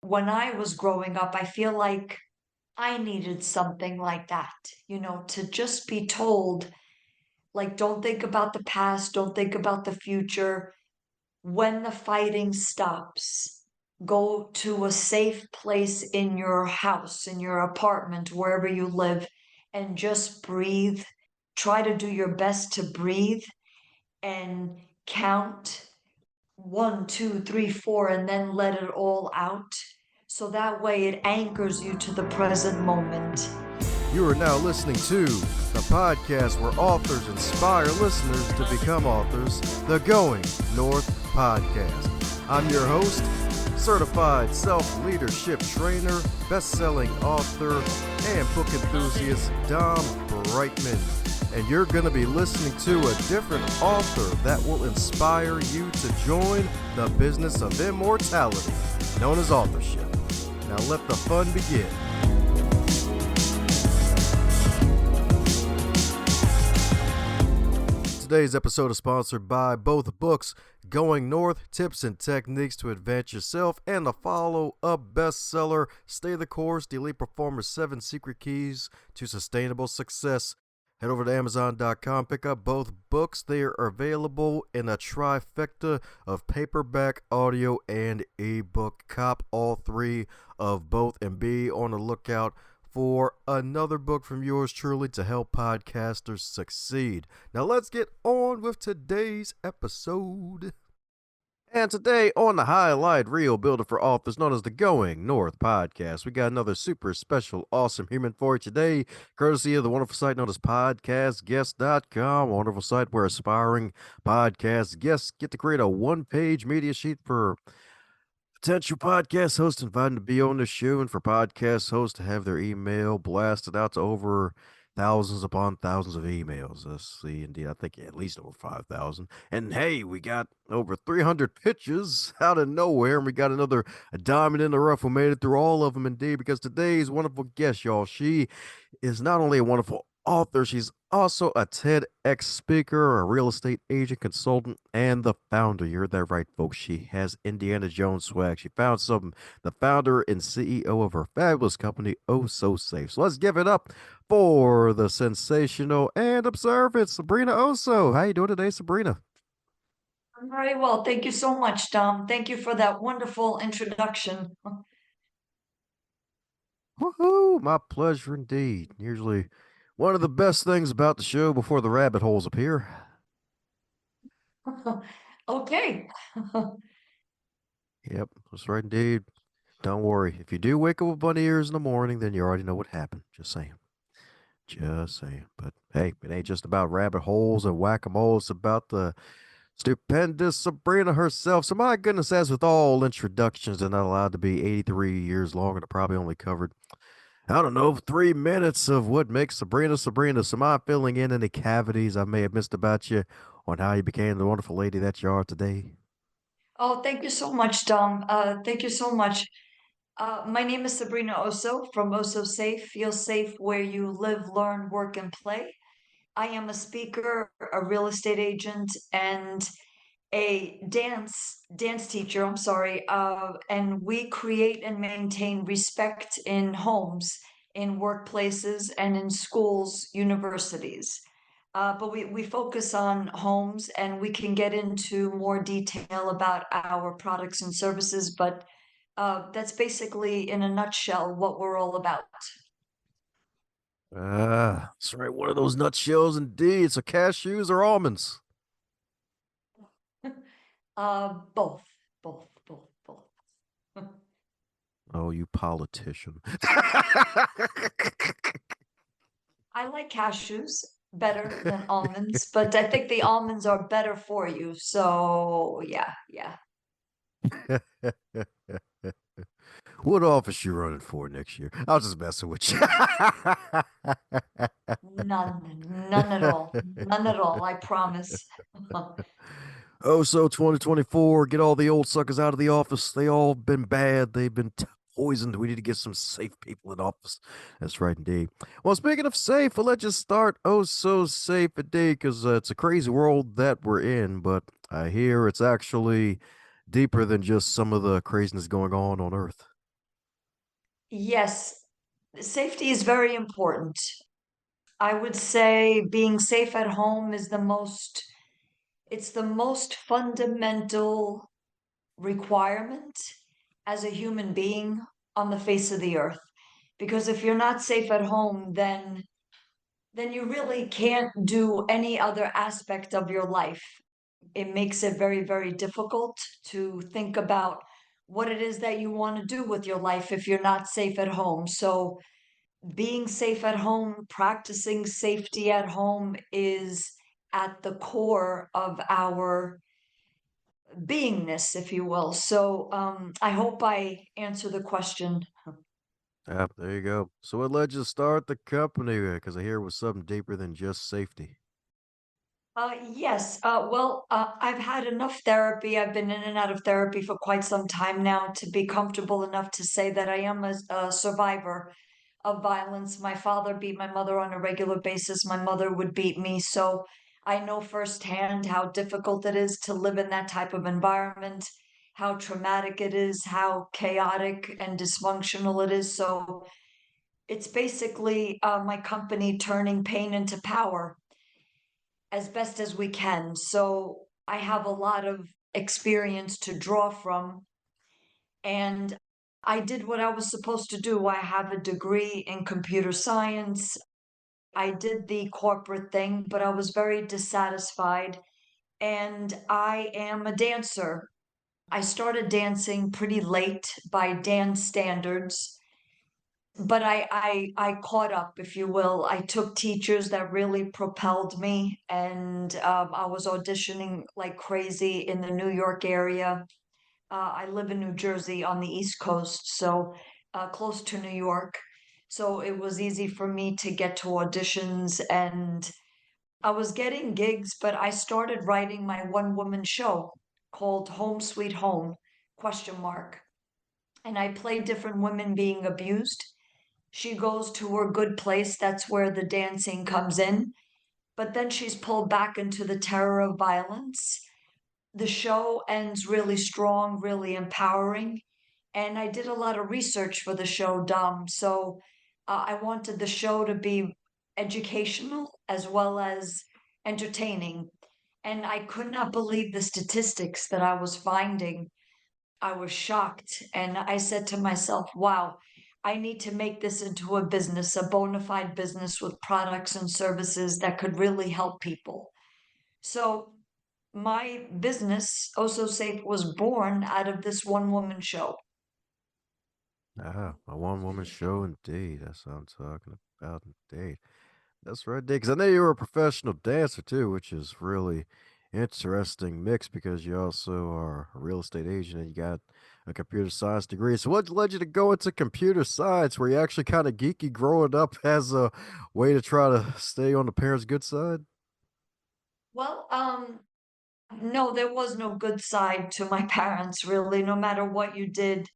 when I was growing up, I feel like I needed something like that, to just be told, like, don't think about the past, don't think about the future. When the fighting stops, go to a safe place in your house, in your apartment, wherever you live, and just breathe. Try to do your best to breathe and count 1, 2, 3, 4, and then let it all out. So that way it anchors you to the present moment. You are now listening to the podcast where authors inspire listeners to become authors, the Going North Podcast. I'm your host, certified self-leadership trainer, best-selling author, and book enthusiast, DomBrightmon. And you're going to be listening to a different author that will inspire you to join the business of immortality, known as authorship. Now let the fun begin. Today's episode is sponsored by both books, Going North, Tips and Techniques to Advance Yourself, and the follow-up bestseller, Stay the Course, The Elite Performer's 7 Secret Keys to Sustainable Success. Head over to Amazon.com, pick up both books. They are available in a trifecta of paperback, audio, and ebook. Cop all three of both and be on the lookout for another book from yours truly to help podcasters succeed. Now let's get on with today's episode. And today on the highlight reel builder for authors known as the Going North Podcast, we got another super special, awesome human for you today, courtesy of the wonderful site known as podcastguest.com, a wonderful site where aspiring podcast guests get to create a one-page media sheet for potential podcast hosts invited to be on the show, and for podcast hosts to have their email blasted out to over thousands upon thousands of emails. Let's see, indeed, I think at least over 5,000. And hey, we got over 300 pitches out of nowhere, and we got another diamond in the rough who made it through all of them, indeed, because today's wonderful guest, y'all, she is not only a wonderful author, she's also a TEDx speaker, a real estate agent, consultant, and the founder. You heard that right, folks. She has Indiana Jones swag. She found some, the founder and CEO of her fabulous company, Oh So Safe. So let's give it up for the sensational and observant Sabrina Osso. How you doing today, Sabrina? I'm very well. Thank you so much, Dom. Thank you for that wonderful introduction. Woohoo! My pleasure indeed. Usually one of the best things about the show before the rabbit holes appear. Okay. Yep, that's right indeed. Don't worry. If you do wake up with bunny ears in the morning, then you already know what happened. Just saying. Just saying. But hey, it ain't just about rabbit holes and whack-a-mole. It's about the stupendous Sabrina herself. So my goodness, as with all introductions, they're not allowed to be 83 years long, and I probably only covered, I don't know, 3 minutes of what makes Sabrina Sabrina. So am I filling in any cavities I may have missed about you on how you became the wonderful lady that you are today? Oh, thank you so much, Dom. Thank you so much. My name is Sabrina Osso from Osso Safe. Feel safe where you live, learn, work, and play. I am a speaker, a real estate agent, and a dance teacher. I'm sorry. And we create and maintain respect in homes, in workplaces, and in schools, universities. But we focus on homes, and we can get into more detail about our products and services. But that's basically, in a nutshell, what we're all about. Ah, that's right. One of those nutshells indeed. So cashews or almonds? Both, both. Oh, you politician. I like cashews better than almonds, but I think the almonds are better for you. So yeah. What office you running for next year? I was just messing with you. None at all. None at all, I promise. Oh, so 2024, get all the old suckers out of the office. They all been bad. They've been poisoned. We need to get some safe people in office. That's right, indeed. Well, speaking of safe, well, let's just start oh so safe indeed, because it's a crazy world that we're in. But I hear it's actually deeper than just some of the craziness going on Earth. Yes, safety is very important. I would say being safe at home is it's the most fundamental requirement as a human being on the face of the earth. Because if you're not safe at home, then you really can't do any other aspect of your life. It makes it very, very difficult to think about what it is that you want to do with your life if you're not safe at home. So being safe at home, practicing safety at home is at the core of our beingness, if you will. So I hope I answer the question. Ah, there you go. So what led you to start the company? Because I hear it was something deeper than just safety. Yes. I've had enough therapy. I've been in and out of therapy for quite some time now to be comfortable enough to say that I am a survivor of violence. My father beat my mother on a regular basis. My mother would beat me. So I know firsthand how difficult it is to live in that type of environment, how traumatic it is, how chaotic and dysfunctional it is. So it's basically my company turning pain into power as best as we can. So I have a lot of experience to draw from. And I did what I was supposed to do. I have a degree in computer science. I did the corporate thing, but I was very dissatisfied. And I am a dancer. I started dancing pretty late by dance standards, but I caught up, if you will. I took teachers that really propelled me, and I was auditioning like crazy in the New York area. I live in New Jersey on the East Coast, so close to New York. So it was easy for me to get to auditions, and I was getting gigs, but I started writing my one-woman show called Home Sweet Home, question mark. And I play different women being abused. She goes to her good place, that's where the dancing comes in, but then she's pulled back into the terror of violence. The show ends really strong, really empowering, and I did a lot of research for the show, Dom. So I wanted the show to be educational as well as entertaining. And I could not believe the statistics that I was finding. I was shocked. And I said to myself, wow, I need to make this into a business, a bona fide business with products and services that could really help people. So my business, Oh So Safe, was born out of this one woman show. Ah, a one-woman show indeed. That's what I'm talking about indeed. That's right, because I know you were a professional dancer too, which is really interesting mix because you also are a real estate agent and you got a computer science degree. So what led you to go into computer science? Were you actually kind of geeky growing up as a way to try to stay on the parents' good side? Well, no, there was no good side to my parents, really. No matter what you did,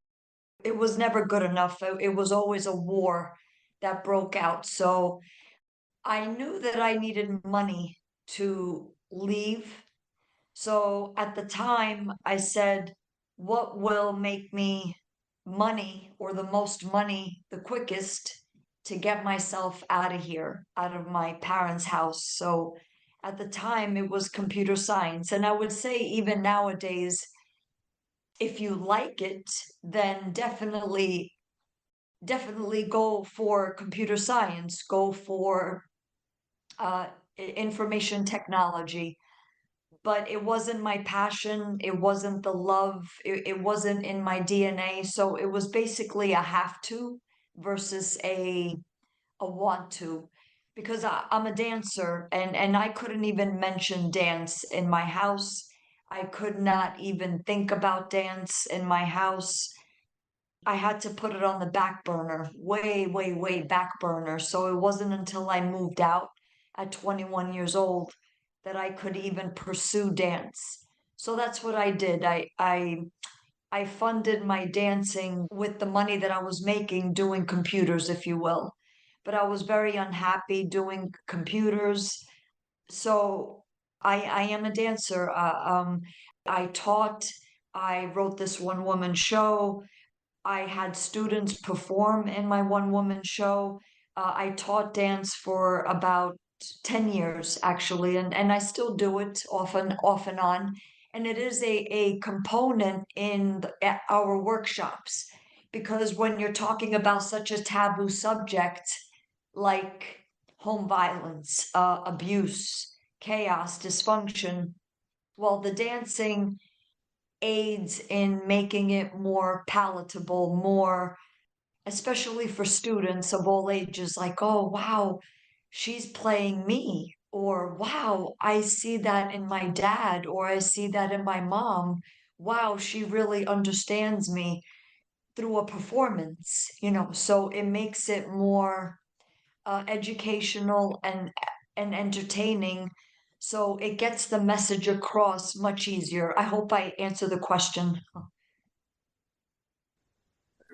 it was never good enough. It was always a war that broke out. So I knew that I needed money to leave. So at the time, I said, what will make me money or the most money the quickest to get myself out of here, out of my parents' house? So at the time, it was computer science. And I would say, even nowadays, if you like it, then definitely go for computer science, go for information technology, but it wasn't my passion. It wasn't the love. It wasn't in my DNA. So it was basically a have to versus a want to, because I'm a dancer, and I couldn't even mention dance in my house. I could not even think about dance in my house. I had to put it on the back burner, way, way, way back burner. So it wasn't until I moved out at 21 years old that I could even pursue dance. So that's what I did. I funded my dancing with the money that I was making doing computers, if you will. But I was very unhappy doing computers. So I am a dancer. I taught, I wrote this one woman show. I had students perform in my one-woman show. I taught dance for about 10 years actually, and I still do it off and on. And it is a component in our workshops because when you're talking about such a taboo subject like home violence, abuse, chaos, dysfunction, well, the dancing aids in making it more palatable, more especially for students of all ages, like, "Oh, wow, she's playing me," or "Wow, I see that in my dad," or "I see that in my mom. Wow, she really understands me through a performance," so it makes it more educational and entertaining, so it gets the message across much easier. I hope I answer the question. There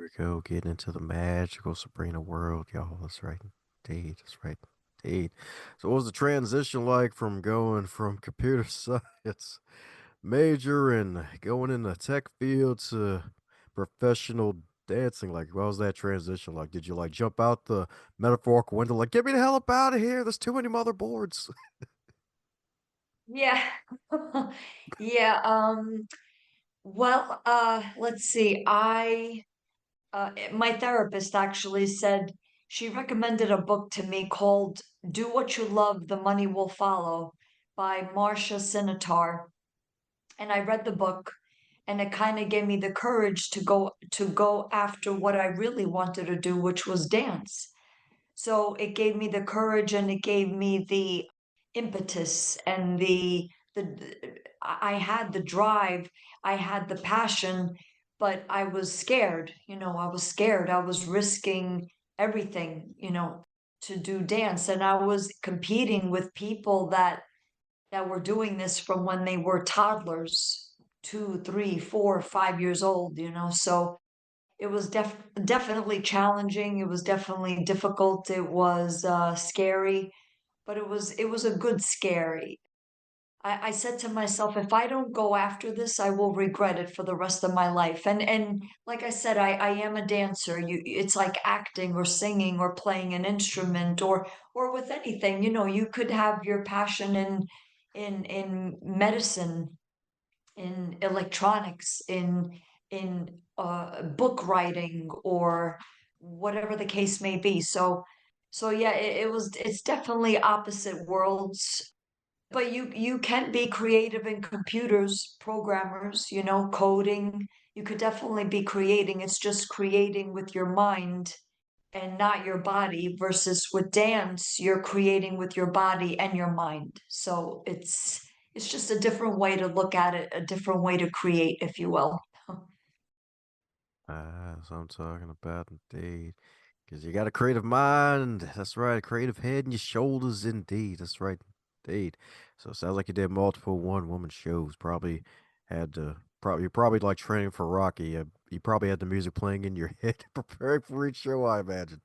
we go, getting into the magical Sabrina world, y'all. That's right. Indeed. That's right. Indeed. So, what was the transition like from going from computer science major and going in the tech field to professional dancing? Like, what was that transition like? Did you like jump out the metaphorical window, like, get me the hell up out of here? There's too many motherboards. Yeah. Yeah, well, let's see. My therapist actually said she recommended a book to me called Do What You Love, The Money Will Follow by Marcia Sinatar. And I read the book and it kind of gave me the courage to go after what I really wanted to do, which was dance. So it gave me the courage and it gave me the impetus and I had the drive, I had the passion, but I was scared, I was scared. I was risking everything, to do dance. And I was competing with people that were doing this from when they were toddlers, 2, 3, 4, 5 years old, so it was definitely challenging, it was definitely difficult, it was, scary, but it was a good scary. I said to myself, "If I don't go after this, I will regret it for the rest of my life," and like I said, I am a dancer, it's like acting or singing or playing an instrument or with anything, you could have your passion in medicine, in electronics, in book writing or whatever the case may be. So yeah, it's definitely opposite worlds. But you can be creative in computers, programmers, coding. You could definitely be creating. It's just creating with your mind and not your body versus with dance, you're creating with your body and your mind. So it's just a different way to look at it, a different way to create, if you will. That's what I'm talking about, indeed. Because you got a creative mind. That's right. A creative head and your shoulders, indeed. That's right, indeed. So it sounds like you did multiple one-woman shows. Probably had to, you're probably like training for Rocky. You probably had the music playing in your head, preparing for each show, I imagine.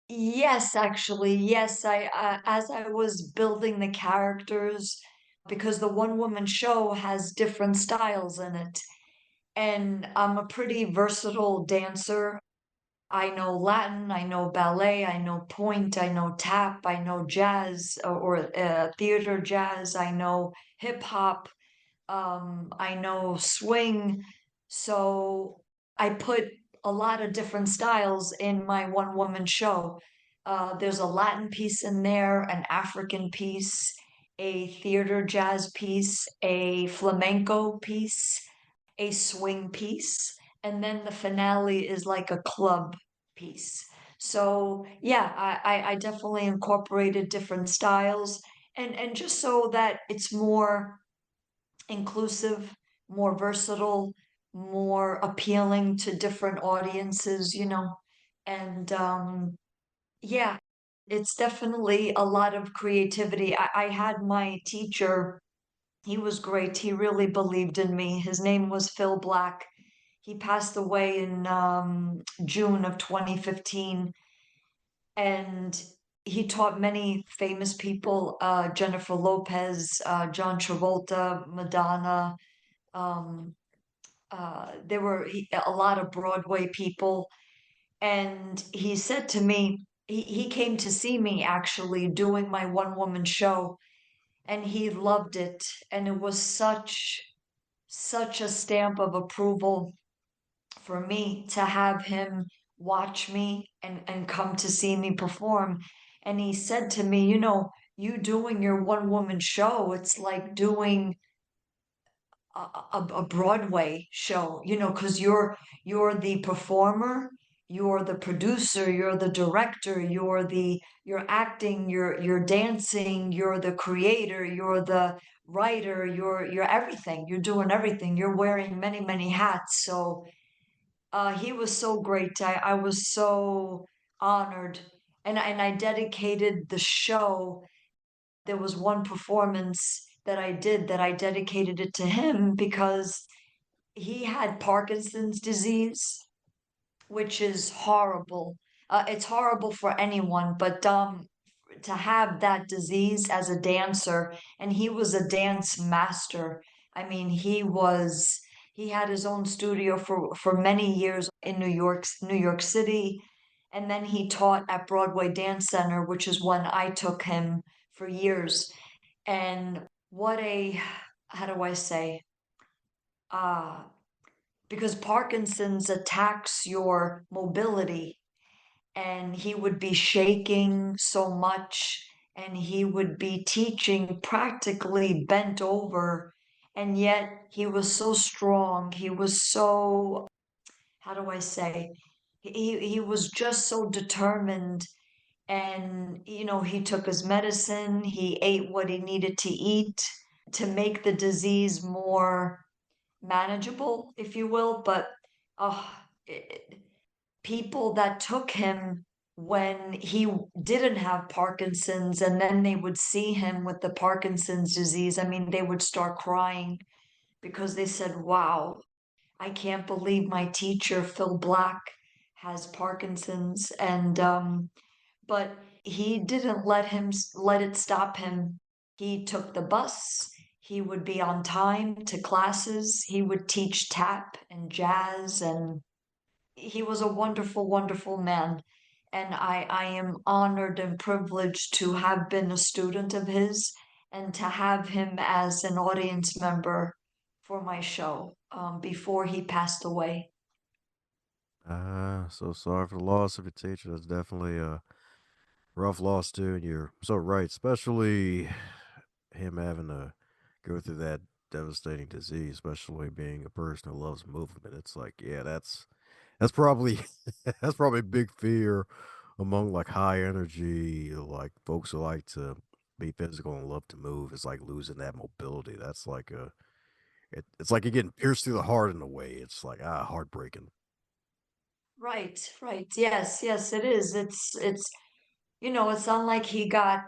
Yes, actually, yes. As I was building the characters, because the one woman show has different styles in it, and I'm a pretty versatile dancer. I know Latin, I know ballet, I know point, I know tap, I know jazz or theater jazz, I know hip hop, I know swing. So I put a lot of different styles in my one woman show. There's a Latin piece in there, an African piece, a theater jazz piece, a flamenco piece, a swing piece, and then the finale is like a club piece. So yeah, I definitely incorporated different styles and just so that it's more inclusive, more versatile, more appealing to different audiences, and yeah, it's definitely a lot of creativity. I had my teacher, he was great. He really believed in me. His name was Phil Black. He passed away in June of 2015, and he taught many famous people, Jennifer Lopez, John Travolta, Madonna, um, there were a lot of Broadway people, and he said to me, he came to see me actually doing my one woman show, and he loved it. And it was such a stamp of approval for me to have him watch me and come to see me perform. And he said to me, you know, you doing your one woman show, it's like doing a Broadway show, you know, because you're the performer, you're the producer, you're the director, you're acting, you're dancing, you're the creator, you're the writer, you're everything. You're doing everything. You're wearing many hats. So he was so great. I was so honored, and I dedicated the show. There was one performance that I did that I dedicated it to him because he had Parkinson's disease, which is horrible. It's horrible for anyone, but to have that disease as a dancer, and he was a dance master. I mean, he had his own studio for many years in New York City, and then he taught at Broadway Dance Center, which is when I took him for years. And what a, how do I say? Uh, because Parkinson's attacks your mobility, and he would be shaking so much, and he would be teaching practically bent over, and yet he was so strong. He was so, how do I say? He was just so determined, and you know, he took his medicine, he ate what he needed to eat to make the disease more manageable, if you will. But oh, people that took him when he didn't have Parkinson's, and then they would see him with the Parkinson's disease, I mean, they would start crying because they said, wow, I can't believe my teacher, Phil Black, has Parkinson's. And but he didn't let it stop him. He took the bus. He would be on time to classes. He would teach tap and jazz, and he was a wonderful man. And I am honored and privileged to have been a student of his and to have him as an audience member for my show before he passed away. Ah, so sorry for the loss of your teacher. That's definitely a rough loss too, and you're so right, especially him having to go through that devastating disease, especially being a person who loves movement. It's like, yeah, that's probably that's probably a big fear among like high energy, like folks who like to be physical and love to move. It's like losing that mobility. That's like it's like you're getting pierced through the heart in a way. It's like heartbreaking. Right. Yes, it is. It's you know, it's not like he got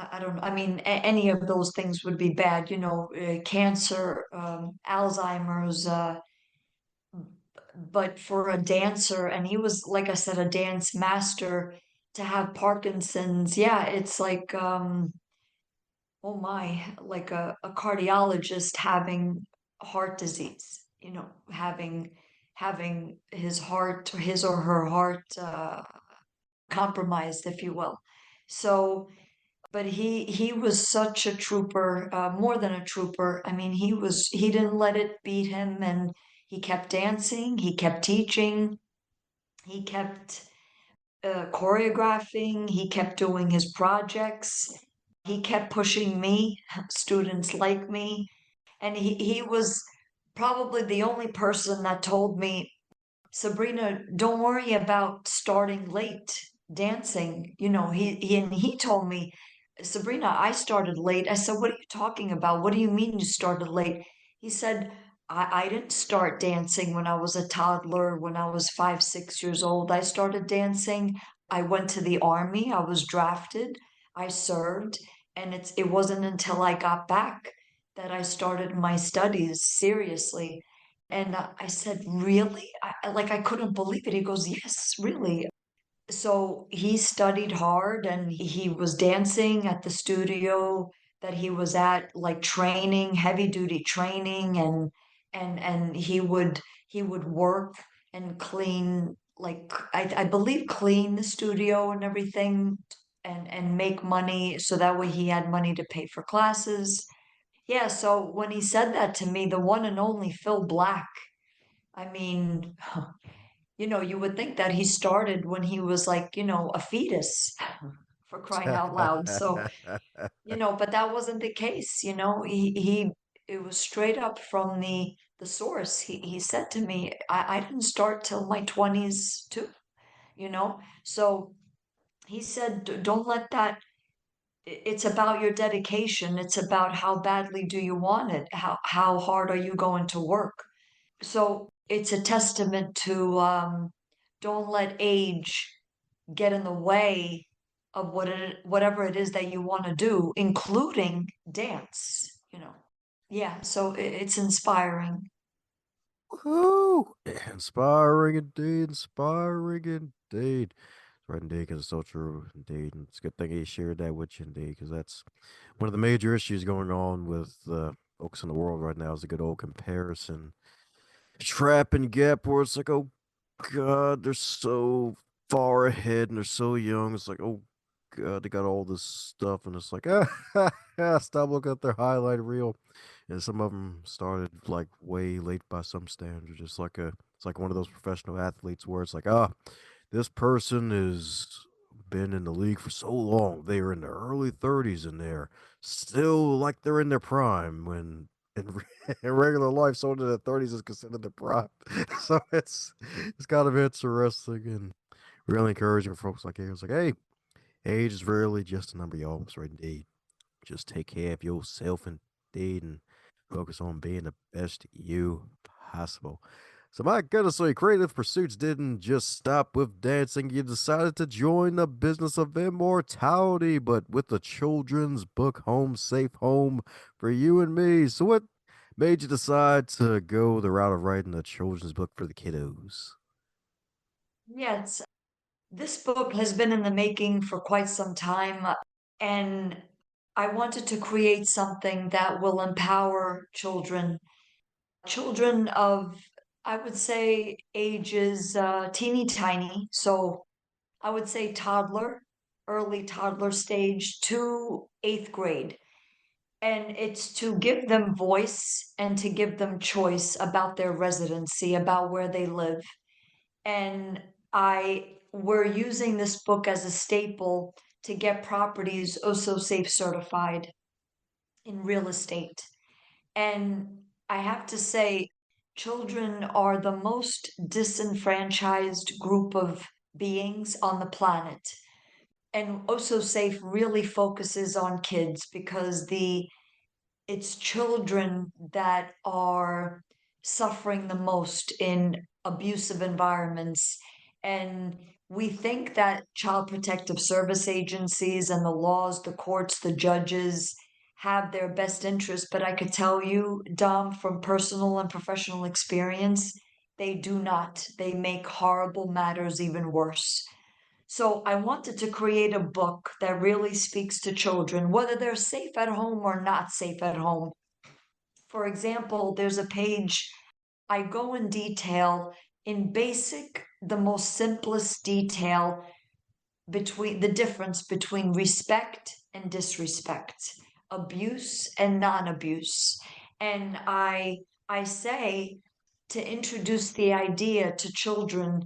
I don't know. I mean, any of those things would be bad, you know, cancer, Alzheimer's, but for a dancer, and he was, like I said, a dance master, to have Parkinson's, yeah, it's like, oh my, like a cardiologist having heart disease, you know, having his heart, his or her heart, compromised, if you will. So, but he was such a trooper, more than a trooper. I mean, he didn't let it beat him, and he kept dancing, he kept teaching, he kept choreographing, he kept doing his projects, he kept pushing me, students like me, and he was probably the only person that told me, Sabrina, don't worry about starting late dancing. You know, and he told me, Sabrina, I started late. I said, what are you talking about? What do you mean you started late? He said, I didn't start dancing when I was a toddler, when I was 5, 6 years old. I started dancing. I went to the army. I was drafted. I served. And it wasn't until I got back that I started my studies seriously. And I said, really? Like, I couldn't believe it. He goes, yes, really. So he studied hard, and he was dancing at the studio that he was at, like training, heavy duty training. and he would work and clean, like I believe clean the studio and everything, and make money so that way he had money to pay for classes. Yeah, so when he said that to me, the one and only Phil Black, I mean, you would think that he started when he was like, a fetus, for crying out loud. So, but that wasn't the case, it was straight up from the source. He said to me, I didn't start till my 20s too, you know? So he said, Don't let that, it's about your dedication. It's about how badly do you want it? How hard are you going to work? So it's a testament to, don't let age get in the way of whatever it is that you want to do, including dance. Yeah, so it's inspiring. Woo! Inspiring indeed, inspiring indeed. Right, indeed, because it's so true, indeed. And it's a good thing he shared that with you, indeed, because that's one of the major issues going on with folks in the world right now is a good old comparison trap and gap where it's like, oh God, they're so far ahead and they're so young. It's like, oh God, they got all this stuff, and it's like, stop looking at their highlight reel. And some of them started like way late by some standards. It's like one of those professional athletes where it's like, this person has been in the league for so long. They are in their early 30s and they're still like they're in their prime when in regular life, someone in their 30s is considered their prime. So it's kind of interesting and really encouraging for folks like you. It's like, hey, age is rarely just a number, y'all. It's right indeed. Just take care of yourself indeed and focus on being the best you possible. So my goodness, so your creative pursuits didn't just stop with dancing. You decided to join the business of immortality, but with the children's book Home Safe Home for You and Me. So what made you decide to go the route of writing a children's book for the kiddos? Yeah, this book has been in the making for quite some time, and I wanted to create something that will empower children of, I would say, ages teeny tiny. So I would say toddler, early toddler stage to eighth grade. And it's to give them voice and to give them choice about their residency, about where they live. And we're using this book as a staple to get properties also safe certified in real estate. And I have to say, children are the most disenfranchised group of beings on the planet. And also safe really focuses on kids because it's children that are suffering the most in abusive environments. And we think that child protective service agencies and the laws, the courts, the judges have their best interest. But I could tell you, Dom, from personal and professional experience, they do not. They make horrible matters even worse. So I wanted to create a book that really speaks to children, whether they're safe at home or not safe at home. For example, there's a page I go in detail, in basic, the most simplest detail, between the difference between respect and disrespect, abuse and non-abuse. And I say to introduce the idea to children,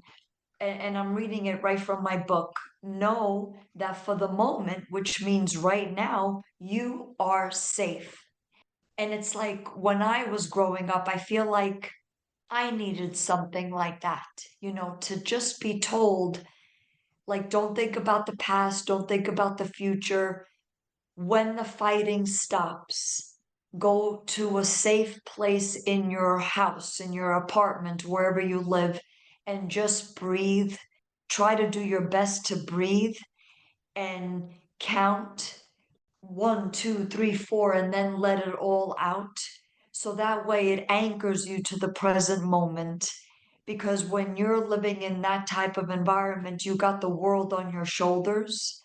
and I'm reading it right from my book. Know that for the moment, which means right now, you are safe. And it's like when I was growing up, I feel like I needed something like that, to just be told, like, don't think about the past, don't think about the future. When the fighting stops, go to a safe place in your house, in your apartment, wherever you live, and just breathe. Try to do your best to breathe and count 1, 2, 3, 4, and then let it all out. So that way it anchors you to the present moment. Because when you're living in that type of environment, you got the world on your shoulders.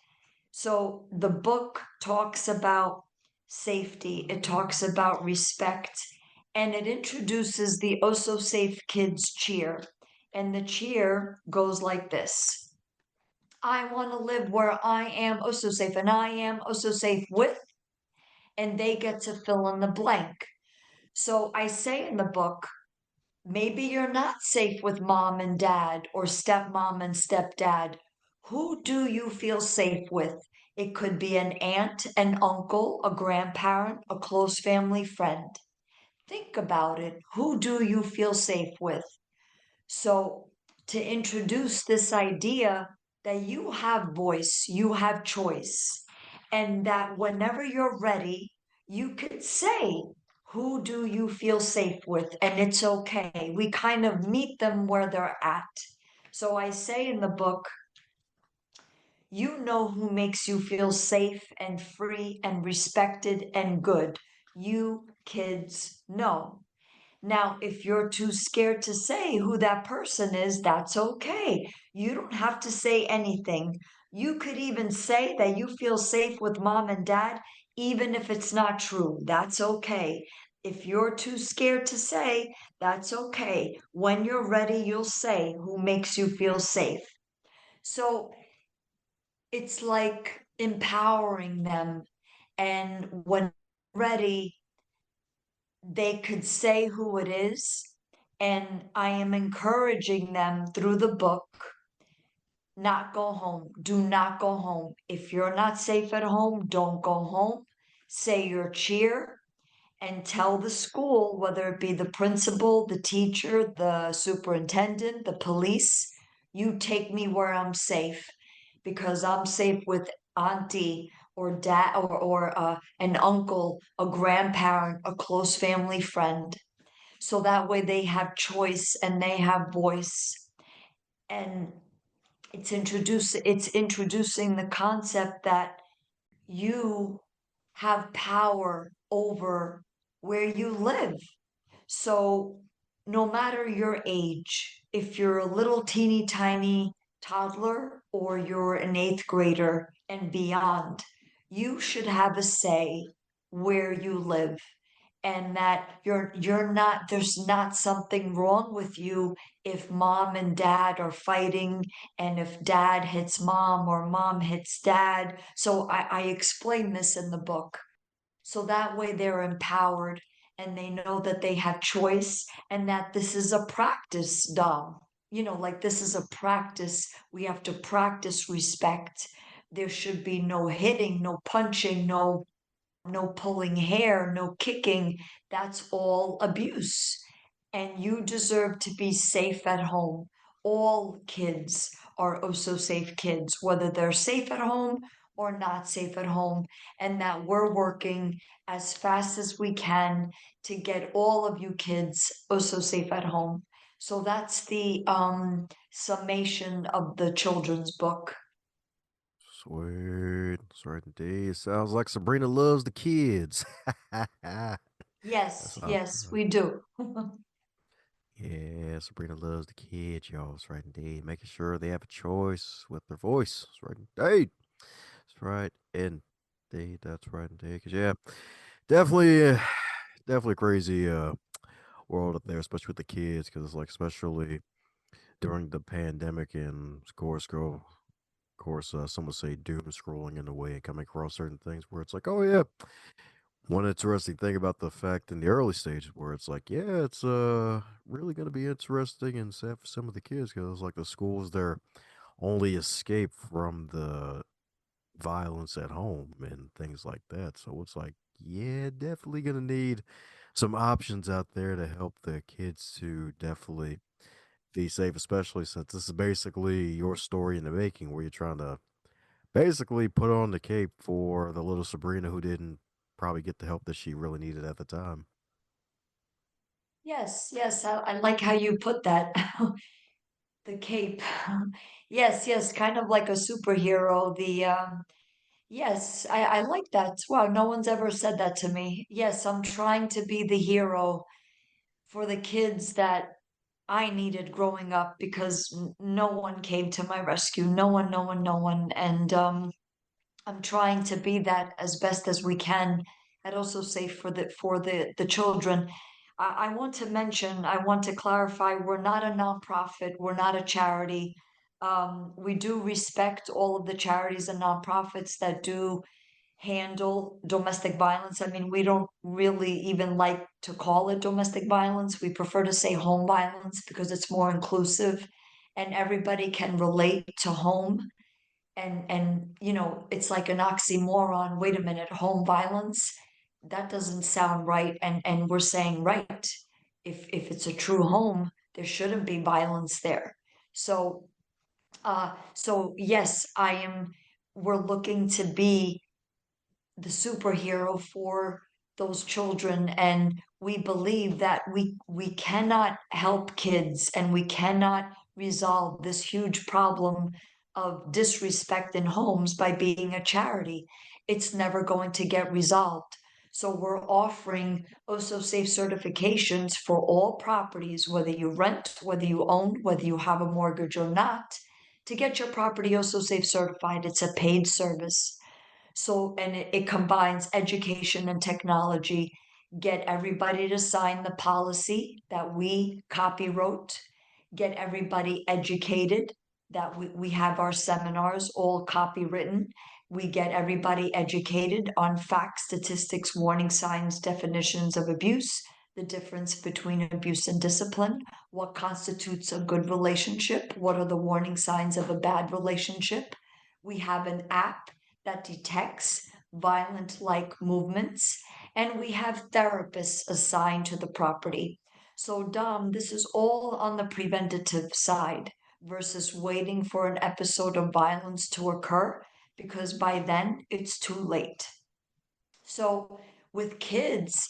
So the book talks about safety, it talks about respect, and it introduces the Oh So Safe Kids cheer. And the cheer goes like this: I want to live where I am oh so safe, and I am oh so safe with, and they get to fill in the blank. So I say in the book, maybe you're not safe with mom and dad or stepmom and stepdad. Who do you feel safe with? It could be an aunt, an uncle, a grandparent, a close family friend. Think about it. Who do you feel safe with? So, to introduce this idea that you have voice, you have choice, and that whenever you're ready, you could say, who do you feel safe with? And it's okay. We kind of meet them where they're at. So I say in the book, you know who makes you feel safe and free and respected and good. You kids know. Now, if you're too scared to say who that person is, that's okay. You don't have to say anything. You could even say that you feel safe with mom and dad, even if it's not true. That's okay. If you're too scared to say, that's okay. When you're ready, you'll say who makes you feel safe. So it's like empowering them. And when ready, they could say who it is. And I am encouraging them through the book, not go home. Do not go home. If you're not safe at home, don't go home. Say your cheer and tell the school, whether it be the principal, the teacher, the superintendent, the police, you take me where I'm safe because I'm safe with auntie or dad or an uncle, a grandparent, a close family friend. So that way they have choice and they have voice. And it's introducing the concept that you have power over where you live. So no matter your age, if you're a little teeny tiny toddler or you're an eighth grader and beyond, you should have a say where you live, and that you're not there's not something wrong with you if mom and dad are fighting, and if dad hits mom or mom hits dad. So I explain this in the book, so that way they're empowered and they know that they have choice, and that this is a practice, Dom. Like this is a practice. We have to practice respect. There should be no hitting, no punching, no pulling hair, no kicking. That's all abuse. And you deserve to be safe at home. All kids are oh so safe kids, whether they're safe at home or not safe at home. And that we're working as fast as we can to get all of you kids oh so safe at home. So that's the summation of the children's book. Sweet. That's right indeed. Sounds like Sabrina loves the kids. That's Yes, yes, awesome. we do. Yeah, Sabrina loves the kids, y'all. That's right indeed. Making sure they have a choice with their voice. That's right indeed. That's right indeed. That's right indeed. Cause yeah, definitely, definitely crazy world up there, especially with the kids. Cause it's like especially during the pandemic and of course some would say doom scrolling in a way and coming across certain things where it's like, oh yeah, one interesting thing about the fact in the early stages where it's like, yeah, it's really going to be interesting and sad for some of the kids because like the schools their only escape from the violence at home and things like that. So it's like, yeah, definitely going to need some options out there to help the kids to definitely be safe, especially since this is basically your story in the making where you're trying to basically put on the cape for the little Sabrina who didn't probably get the help that she really needed at the time. Yes, yes, I like how you put that. The cape. Yes, yes, kind of like a superhero. Yes, I like that. Wow, no one's ever said that to me. Yes, I'm trying to be the hero for the kids that I needed growing up because no one came to my rescue. No one, no one, no one. And I'm trying to be that as best as we can. I'd also say for the children. I want to mention, I want to clarify, we're not a nonprofit, we're not a charity. We do respect all of the charities and nonprofits that do handle domestic violence. I mean, we don't really even like to call it domestic violence. We prefer to say home violence because it's more inclusive and everybody can relate to home. And it's like an oxymoron. Wait a minute, home violence? That doesn't sound right. And we're saying, right, if it's a true home, there shouldn't be violence there. So yes, we're looking to be the superhero for those children, and we believe that we cannot help kids and we cannot resolve this huge problem of disrespect in homes by being a charity. It's never going to get resolved. So we're offering also safe certifications for all properties, whether you rent, whether you own, whether you have a mortgage or not, to get your property also safe certified. It's a paid service. So, and it combines education and technology, get everybody to sign the policy that we copywrote, get everybody educated, that we have our seminars all copywritten. We get everybody educated on facts, statistics, warning signs, definitions of abuse, the difference between abuse and discipline, what constitutes a good relationship, what are the warning signs of a bad relationship. We have an app that detects violent like movements, and we have therapists assigned to the property. So, Dom, this is all on the preventative side versus waiting for an episode of violence to occur because by then it's too late. So, with kids,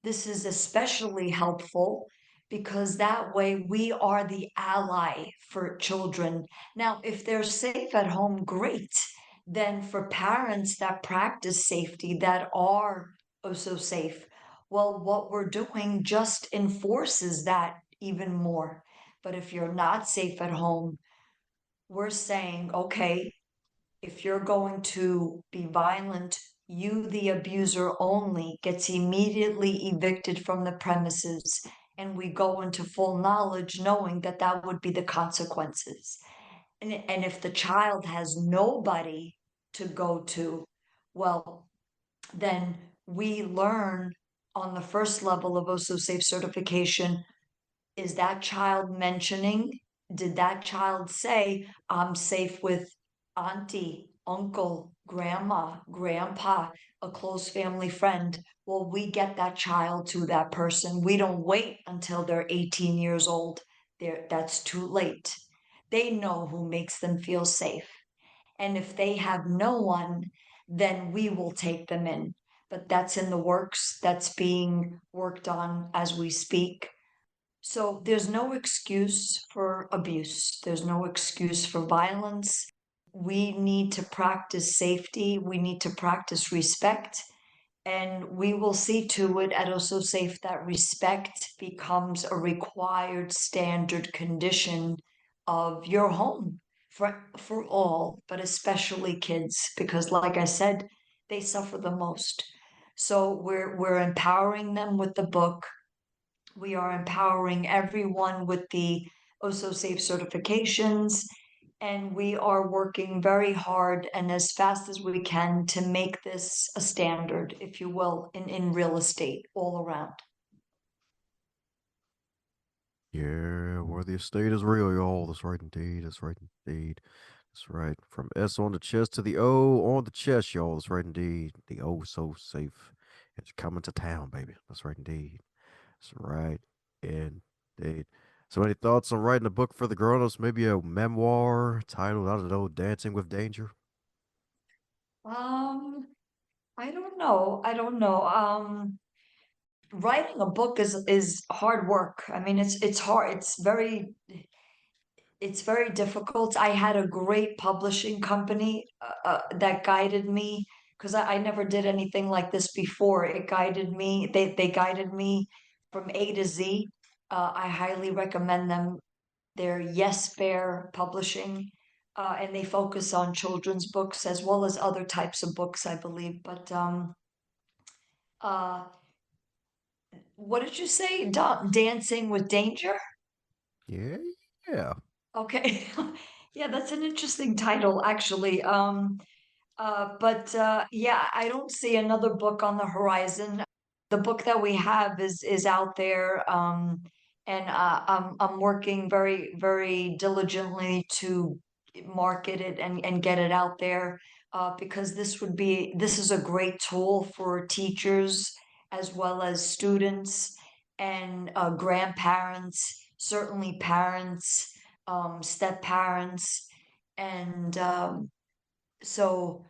this is especially helpful because that way we are the ally for children. Now, if they're safe at home, great. Then, for parents that practice safety, that are also safe, well, what we're doing just enforces that even more. But if you're not safe at home, we're saying, okay, if you're going to be violent, you, the abuser only, gets immediately evicted from the premises. And we go into full knowledge knowing that that would be the consequences. And if the child has nobody to go to, well, then we learn on the first level of OSO Safe certification, is that child mentioning, did that child say, I'm safe with auntie, uncle, grandma, grandpa, a close family friend? Well, we get that child to that person. We don't wait until they're 18 years old. That's too late. They know who makes them feel safe. And if they have no one, then we will take them in. But that's in the works, that's being worked on as we speak. So there's no excuse for abuse. There's no excuse for violence. We need to practice safety. We need to practice respect. And we will see to it at Also Safe that respect becomes a required standard condition of your home for all, but especially kids, because like I said, they suffer the most. So we're empowering them with the book. We are empowering everyone with the OSO Safe certifications, and we are working very hard and as fast as we can to make this a standard, if you will, in real estate all around. Yeah, where the estate is real, y'all. That's right indeed. That's right indeed. That's right. From S on the chest to the O on the chest, y'all. That's right indeed. The O so safe. It's coming to town, baby. That's right indeed. That's right indeed. So, any thoughts on writing a book for the grown-ups? Maybe a memoir titled, I don't know, Dancing with Danger? Um, I don't know. I don't know. Writing a book is hard work. I mean, it's hard. It's very difficult. I had a great publishing company that guided me because I never did anything like this before. It guided me. They guided me from A to Z. I highly recommend them. They're Yes Bear Publishing, and they focus on children's books as well as other types of books, I believe. But uh, What did you say? Dancing with Danger? Yeah, yeah. Okay. Yeah, that's an interesting title, actually. But yeah, I don't see another book on the horizon. The book that we have is out there, and I'm working very very diligently to market it and get it out there, because this is a great tool for teachers as well as students and grandparents, certainly parents, step parents, and so.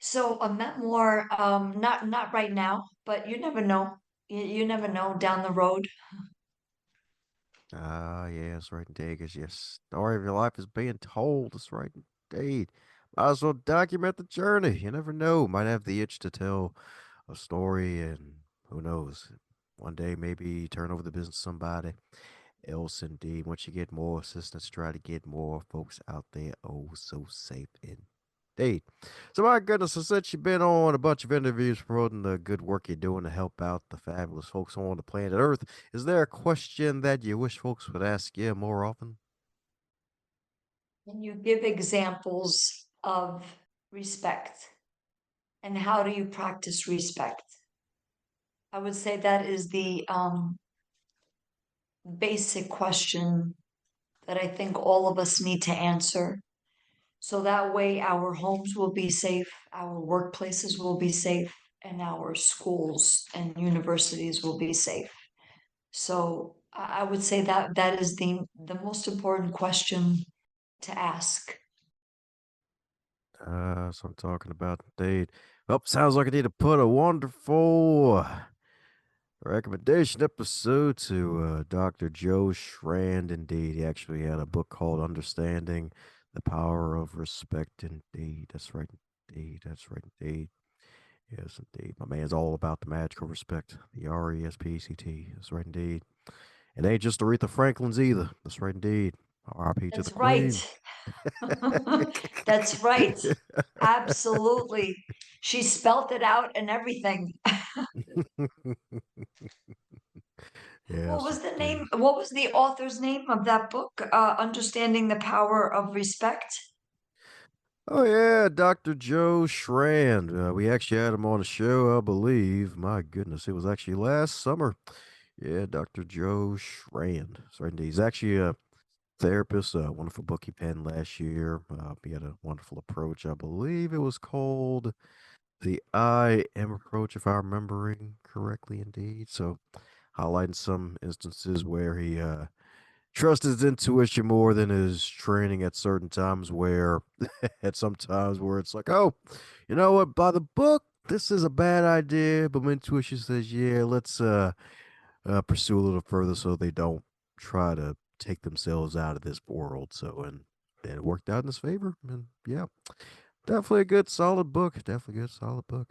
So a memoir, not right now, but you never know. You never know down the road. Ah, yes, right indeed. 'Cause your story of your life is being told. That's right indeed. Might as well document the journey. You never know. Might have the itch to tell a story, and who knows? One day, maybe turn over the business to somebody else. Indeed, once you get more assistance, try to get more folks out there. Oh, so safe indeed. So, my goodness, since you've been on a bunch of interviews promoting the good work you're doing to help out the fabulous folks on the planet Earth, is there a question that you wish folks would ask you more often? And you give examples of respect and how do you practice respect? I would say that is the basic question that I think all of us need to answer. So that way our homes will be safe, our workplaces will be safe, and our schools and universities will be safe. So I would say that that is the most important question to ask. So I'm talking about indeed. Well, sounds like I need to put a wonderful recommendation episode to Dr. Joe Schrand. Indeed, he actually had a book called "Understanding the Power of Respect." Indeed, that's right. Indeed, that's right. Indeed, yes, indeed. My man's all about the magical respect. The RESPECT. That's right. Indeed. It ain't just Aretha Franklin's either. That's right. Indeed. R.I.P. to the That's Queen. right. That's right. Absolutely. She spelt it out and everything. What Yes, was the indeed. name? What was the author's name of that book? Understanding the Power of Respect. Oh yeah, Dr. Joe Schrand. We actually had him on the show, I believe. My goodness, it was actually last summer. Yeah, Dr. Joe Schrand. Sorry, indeed. He's actually a therapist. A wonderful book he penned last year. He had a wonderful approach. I believe it was called the I Am approach, if I'm remembering correctly. Indeed. So highlighting some instances where he trust his intuition more than his training at certain times where at some times where it's like, oh, you know what, by the book, this is a bad idea, but my intuition says, yeah, let's pursue a little further so they don't try to take themselves out of this world. So and it worked out in his favor. And yeah, definitely a good solid book. Definitely a good solid book.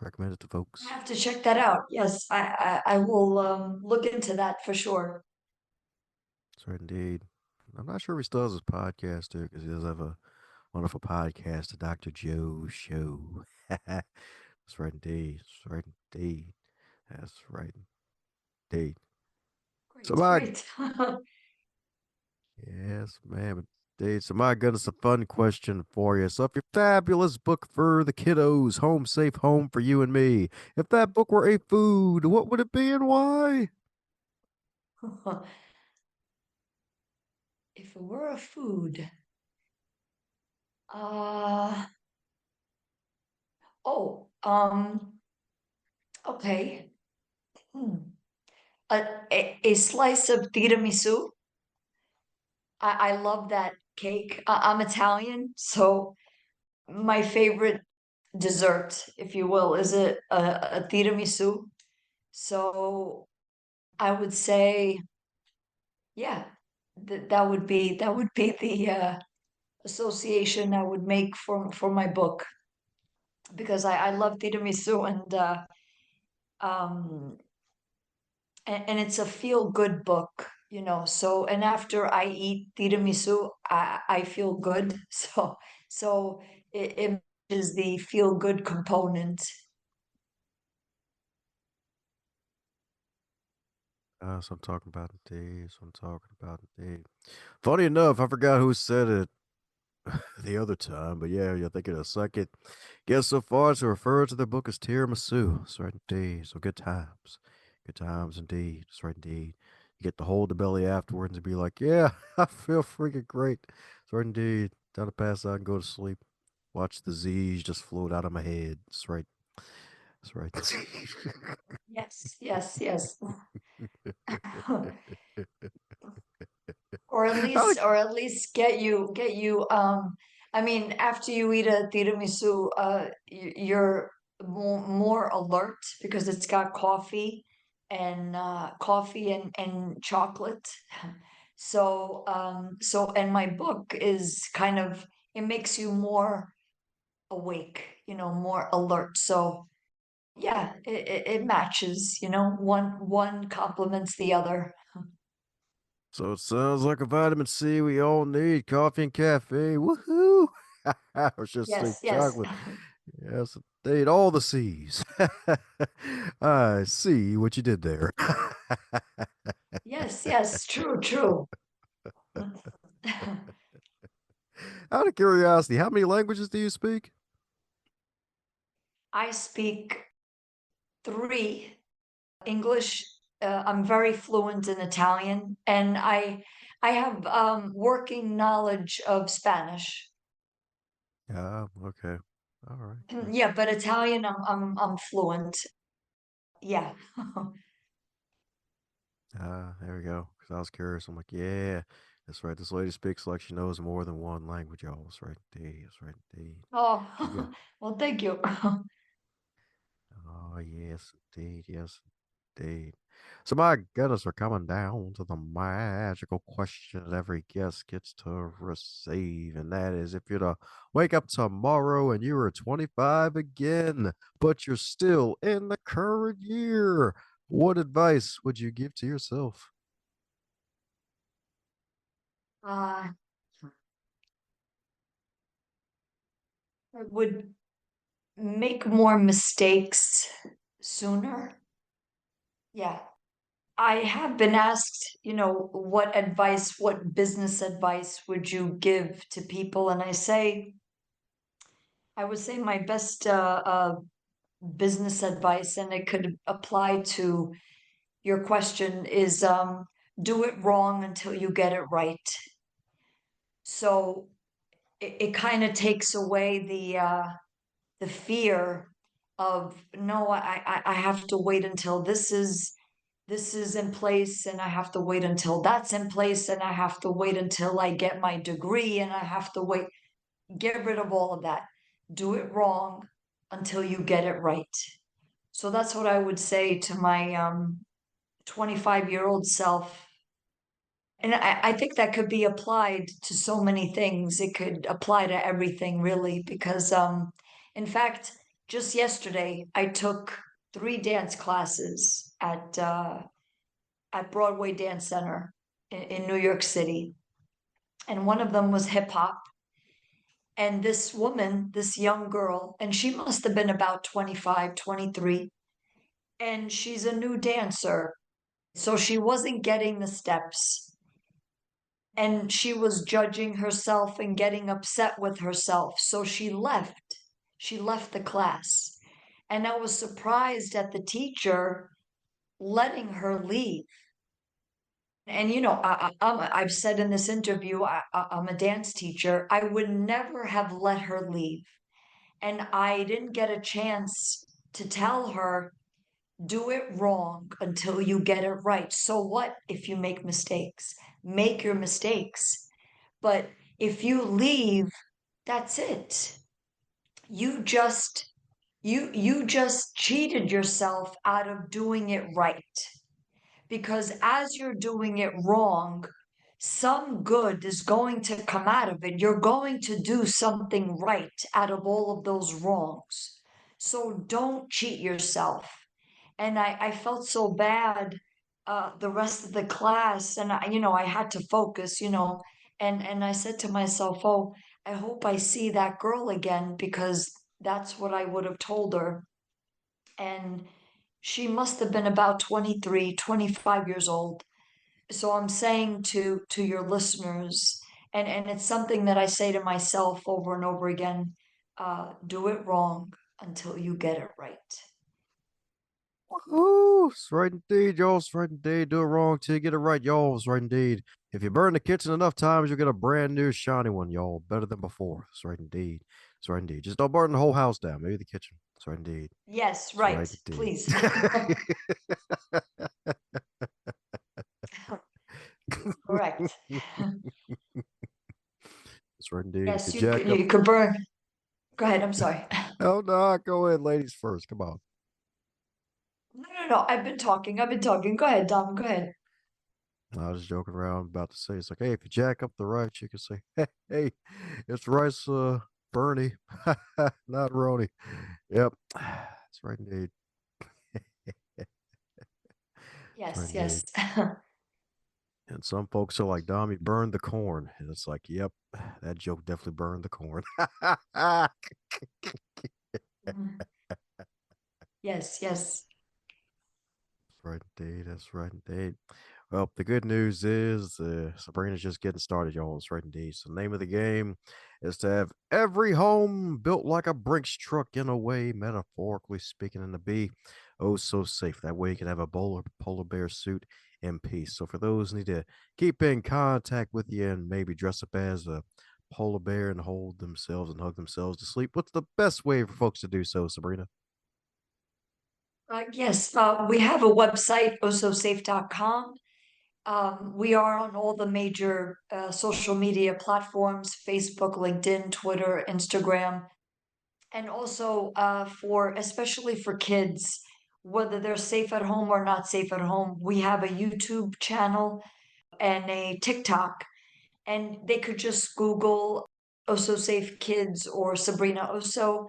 Recommend it to I folks. have to check that out. Yes, I will look into that for sure. That's right indeed. I'm not sure if he still has his podcast too, because he does have a wonderful podcast, The Dr. Joe Show. That's right indeed. That's right indeed. That's right indeed. So Great, my great. yes, ma'am, indeed. So my goodness, a fun question for you. So if your fabulous book for the kiddos, Home Safe Home for You and Me, if that book were a food, what would it be and why? If it were a food, uh, oh, okay. Hmm. A slice of tiramisu. I love that cake. I'm Italian, so my favorite dessert, if you will, is a tiramisu. So I would say, yeah, that would be the association I would make for my book because I love tiramisu um and it's a feel good book, you know. So and after I eat tiramisu, I feel good. So it is the feel good component. That's what I'm talking about indeed. That's what I'm talking about indeed. Funny enough, I forgot who said it the other time, but yeah, I think in a second. Guess so far as to refer to the book as tiramisu. That's right indeed. So good times. Good times indeed. That's right indeed. You get to hold the belly afterwards and be like, yeah, I feel freaking great. That's right indeed. Time to pass out and go to sleep. Watch the Z's just float out of my head. That's right. That's right. Yes, yes, yes. Or at How least, or at least get you I mean, after you eat a tiramisu, you're more alert because it's got coffee and chocolate. So and my book is kind of, it makes you more awake, more alert. So yeah, it matches, one complements the other. So it sounds like a vitamin C we all need. Coffee and cafe. Woohoo! I was just saying Yes, yes. chocolate. Yes, indeed. All the C's. I see what you did there. Yes, yes, true, true. Out of curiosity, how many languages do you speak? I speak three English. I'm very fluent in Italian, and I have working knowledge of Spanish. Ah, okay. All right. Yeah, but Italian, I'm fluent. Yeah. Ah, there we go. Because I was curious. I'm like, yeah, that's right. This lady speaks like she knows more than one language, y'all. That's right, indeed. That's right, indeed. She got. Oh, well, thank you. Oh, yes, indeed. Yes, indeed. So, my goodness, we're coming down to the magical question that every guest gets to receive. And that is if you're to wake up tomorrow and you were 25 again, but you're still in the current year, what advice would you give to yourself? Uh, I would make more mistakes sooner. Yeah. I have been asked, what business advice would you give to people? And I would say my best business advice, and it could apply to your question, is do it wrong until you get it right. So it kind of takes away the fear of, no, I have to wait until this is in place, and I have to wait until that's in place, and I have to wait until I get my degree, and I have to wait. Get rid of all of that. Do it wrong until you get it right. So that's what I would say to my 25-year-old self. And I think that could be applied to so many things. It could apply to everything, really, because in fact, just yesterday I took 3 dance classes at Broadway Dance Center in New York City. And one of them was hip hop. And this woman, this young girl, and she must have been about 25, 23, and she's a new dancer. So she wasn't getting the steps. And she was judging herself and getting upset with herself. So she left. She left the class. And I was surprised at the teacher letting her leave. And I've said in this interview, I'm a dance teacher. I would never have let her leave. And I didn't get a chance to tell her, do it wrong until you get it right. So what if you make mistakes? Make your mistakes. But if you leave, that's it. You just you just cheated yourself out of doing it right. Because as you're doing it wrong, some good is going to come out of it. You're going to do something right out of all of those wrongs. So don't cheat yourself. And I felt so bad the rest of the class, and I had to focus, and I said to myself, oh, I hope I see that girl again, because that's what I would have told her. And She must have been about 23, 25 years old. So I'm saying to your listeners, and it's something that I say to myself over and over again, do it wrong until you get it right. Woohoo! That's right indeed, y'all. That's right indeed. Do it wrong till you get it right, y'all. That's right indeed. If you burn the kitchen enough times, you'll get a brand new shiny one, y'all. Better than before. That's right indeed. That's right indeed. Just don't burn the whole house down. Maybe the kitchen. That's right indeed. Yes, That's right right, indeed. please. Correct. That's right indeed. If you Yes, jack up. you could burn. Go ahead, I'm sorry. Oh no, go ahead, ladies first. Come on. No, no, no. I've been talking. I've been talking. Go ahead, Dom. Go ahead. I was joking around about to say it's like, hey, if you jack up the rice, you can say, hey, it's rice Bernie, not Roni. Yep. That's right indeed. That's right Yes, indeed. yes. And some folks are like, Dom, you burned the corn. And it's like, yep, that joke definitely burned the corn. Mhm. Yes, yes. That's right indeed. That's right indeed. Well, the good news is Sabrina's just getting started, y'all. That's right indeed. So the name of the game is to have every home built like a Brinks truck in a way, metaphorically speaking, and to be oh so safe. That way you can have a polar bear suit in peace. So for those who need to keep in contact with you and maybe dress up as a polar bear and hold themselves and hug themselves to sleep, what's the best way for folks to do so, Sabrina? Yes, we have a website, ososafe.com. We are on all the major social media platforms, Facebook, LinkedIn, Twitter, Instagram, and also especially for kids, whether they're safe at home or not safe at home, we have a YouTube channel and a TikTok, and they could just Google Oso Safe Kids or Sabrina Osso,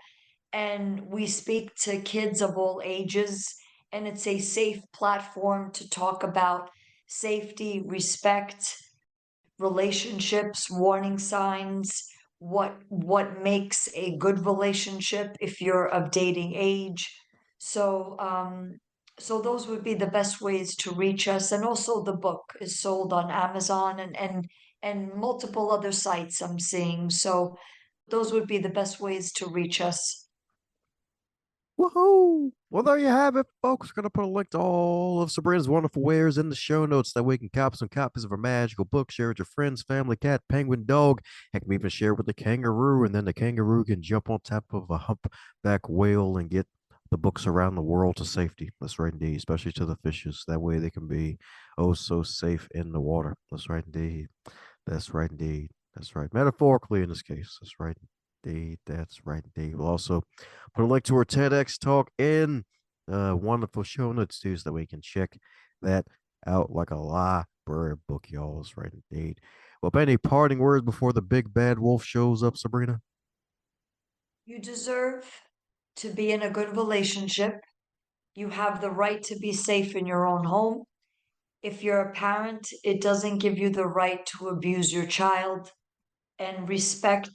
and we speak to kids of all ages, and it's a safe platform to talk about safety, respect, relationships, warning signs, what makes a good relationship if you're of dating age. So so those would be the best ways to reach us. And also the book is sold on Amazon and multiple other sites I'm seeing. So those would be the best ways to reach us. Woohoo! Well, there you have it, folks. We're going to put a link to all of Sabrina's wonderful wares in the show notes. That way you can cop some copies of her magical book, share with your friends, family, cat, penguin, dog. Heck, maybe even share with the kangaroo, and then the kangaroo can jump on top of a humpback whale and get the books around the world to safety. That's right, indeed, especially to the fishes. That way they can be oh so safe in the water. That's right, indeed. That's right, indeed. That's right. Metaphorically in this case. That's right, indeed. That's right, indeed. We'll also put a link to our TEDx talk in wonderful show notes too, so that we can check that out like a library book, y'all. That's right, indeed. Well, any parting words before the big bad wolf shows up, Sabrina? You deserve to be in a good relationship. You have the right to be safe in your own home. If you're a parent, it doesn't give you the right to abuse your child. And respect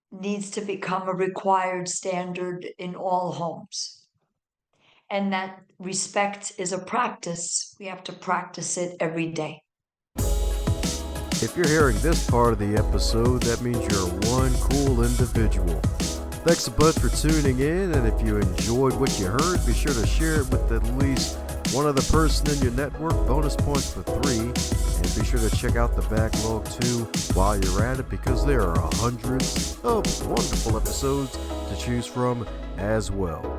needs to become a required standard in all homes. And that respect is a practice. We have to practice it every day. If you're hearing this part of the episode, that means you're one cool individual. Thanks a bunch for tuning in, and if you enjoyed what you heard, be sure to share it with at least one other person in your network. Bonus points for 3. And be sure to check out the backlog too while you're at it, because there are hundreds of wonderful episodes to choose from as well.